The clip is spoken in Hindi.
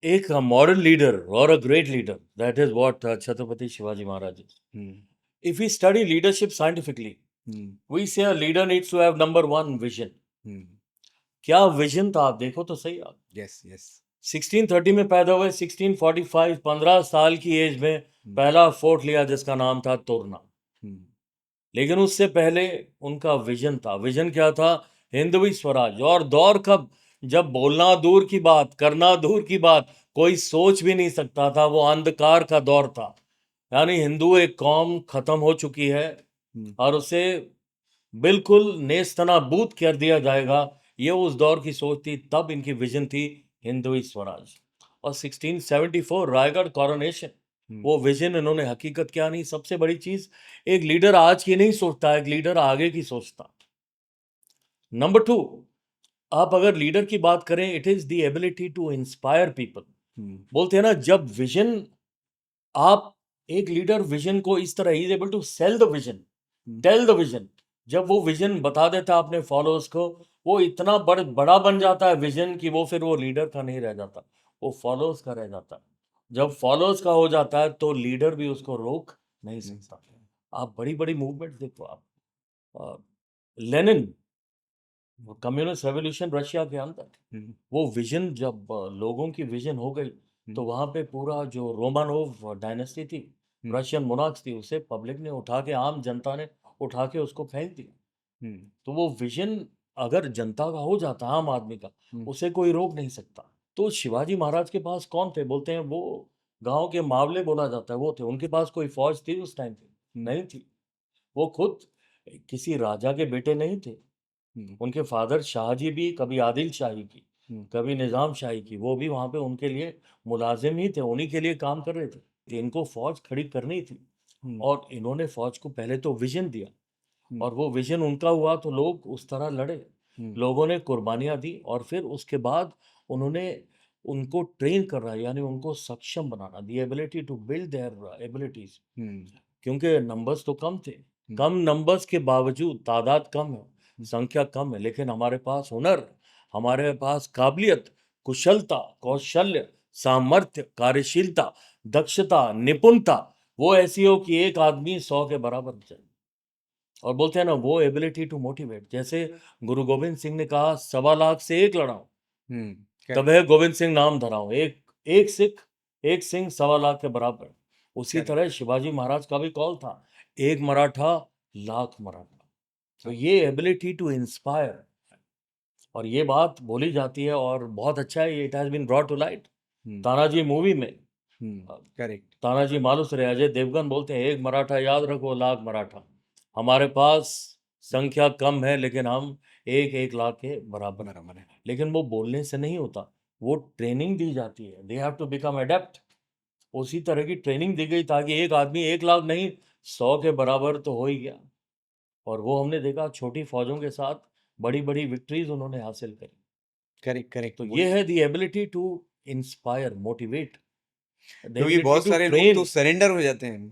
एक मॉरल लीडर और a great leader, that is what Chhatrapati Shivaji Maharaj is. If we study leadership scientifically, we say a leader needs to have number one vision. क्या विजन था आप देखो तो सही आप. यस यस 1630 में पैदा हुए, 1645 15 साल की एज में पहला फोर्ट लिया जिसका नाम था तोरना. लेकिन उससे पहले उनका विजन था. विजन क्या था? हिंदवी स्वराज. और दौर कब, जब बोलना दूर की बात, करना दूर की बात, कोई सोच भी नहीं सकता था. वो अंधकार का दौर था. यानी हिंदू एक कौम खत्म हो चुकी है और उसे बिल्कुल नेस्तनाबूद कर दिया जाएगा. ये उस दौर की सोच थी. तब इनकी विजन थी हिंदवी स्वराज. और 1674 रायगढ़ कॉरोनेशन, वो विजन इन्होंने हकीकत क्या नहीं. सबसे बड़ी चीज, एक लीडर आज की नहीं सोचता, एक लीडर आगे की सोचता. नंबर 2, आप अगर लीडर की बात करें, it is the ability to inspire people. बोलते हैं ना, जब विजन, आप एक लीडर विजन को इस तरह, is able to sell the vision, tell the vision. जब वो विजन बता देता है अपने फॉलोअर्स को, वो इतना बड़ा बन जाता है विजन कि वो फिर वो लीडर का नहीं रह जाता, वो फॉलोअर्स का रह जाता है. जब फॉलोअर्स का हो जाता है तो लीडर भी उसको रोक नहीं सकता. आप बड़ी बड़ी मूवमेंट देखो. आप लेनिन, कम्युनिस्ट रेवोल्यूशन रशिया के अंदर, वो विजन जब लोगों की विजन हो गई तो वहां पे पूरा जो रोमानोव डायनेस्टी थी, रशियन मोनार्क्स थी, उसे पब्लिक ने उठा के, आम जनता ने उठा के उसको फेंक दिया. तो वो विजन अगर जनता का हो जाता, आम आदमी का, उसे कोई रोक नहीं सकता. तो शिवाजी महाराज के पास कौन थे? बोलते हैं वो गांव के मावले बोला जाता है, वो थे. उनके पास कोई फौज थी उस टाइम पे? नहीं थी. वो खुद किसी राजा के बेटे नहीं थे. उनके फादर शाहजी भी कभी आदिल शाही की, कभी निजाम शाही की, वो भी वहां पे उनके लिए मुलाजिम ही थे, उन्हीं के लिए काम कर रहे थे. इनको फौज खड़ी करनी थी और इन्होंने फौज को पहले तो विजन दिया और वो विजन उनका हुआ तो लोग उस तरह लड़े. लोगों ने कुर्बानियां दी और फिर उसके बाद उन्होंने उनको ट्रेन करना, यानी उनको सक्षम बनाना, the ability to build their abilities. क्योंकि नंबर्स तो कम थे. कम नंबर्स के बावजूद, तादाद कम है, संख्या कम है, लेकिन हमारे पास हुनर, हमारे पास काबिलियत, कुशलता, कौशल्य, सामर्थ्य, कार्यशीलता, दक्षता, निपुणता, वो ऐसी हो कि एक आदमी 100 के बराबर हो जाए. और बोलते हैं ना, वो एबिलिटी टू मोटिवेट. जैसे गुरु गोविंद सिंह ने कहा, 1.25 से एक लड़ाऊं तब है गोविंद सिंह नाम धराऊं. एक एक सिख, एक सिंह 1.25 के बराबर. उसी तरह शिवाजी महाराज का भी कॉल था, एक मराठा लाख मराठा. तो ये एबिलिटी टू इंस्पायर, और ये बात बोली जाती है और बहुत अच्छा है, it has been brought to light. Tanaji movie में, करेक्ट. तानाजी मालुसरे, अजय देवगन बोलते हैं, एक मराठा याद रखो लाख मराठा. हमारे पास संख्या कम है लेकिन हम एक एक लाख के बराबर है. लेकिन वो बोलने से नहीं होता, वो ट्रेनिंग दी जाती है. They have to become adept. उसी तरह की ट्रेनिंग दी गई ताकि एक आदमी 1 लाख नहीं, 100 के बराबर तो हो ही गया. और वो हमने देखा, छोटी फौजों के साथ बड़ी बड़ी विक्ट्रीज उन्होंने हासिल करी. Correct correct. तो ये है the ability to inspire, motivate, the क्योंकि एबिलिटी बहुत टू सारे लोग ट्रेन. तो सरेंडर हो जाते हैं.